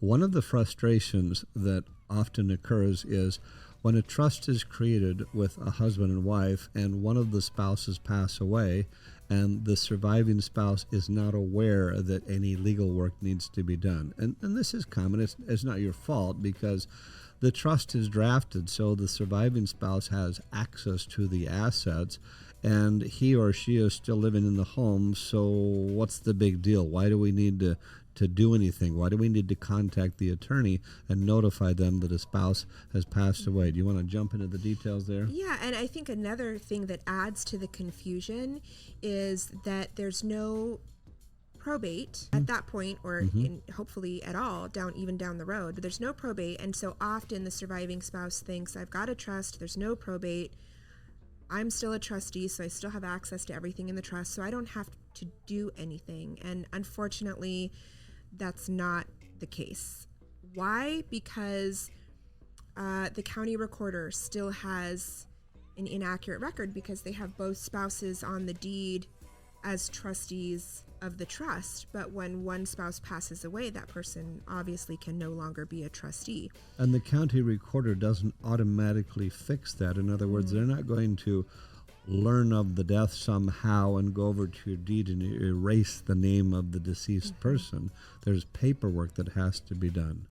One of the frustrations that often occurs is when a trust is created with a husband and wife and one of the spouses pass away and the surviving spouse is not aware that any legal work needs to be done. And this is common. It's not your fault because the trust is drafted so the surviving spouse has access to the assets and he or she is still living in the home. So what's the big deal? Why do we need to do anything? Why do we need to contact the attorney and notify them that a spouse has passed away? Do you want to jump into the details there? Yeah, and I think another thing that adds to the confusion is that there's no probate at that point, or hopefully at all, even down the road, but there's no probate. And so often the surviving spouse thinks, I've got a trust, there's no probate, I'm still a trustee, so I still have access to everything in the trust, so I don't have to do anything. And unfortunately, that's not the case. Why? Because the county recorder still has an inaccurate record because they have both spouses on the deed as trustees of the trust. But when one spouse passes away, that person obviously can no longer be a trustee. And the county recorder doesn't automatically fix that. In other words, they're not going to learn of the death somehow and go over to your deed and erase the name of the deceased person. There's paperwork that has to be done.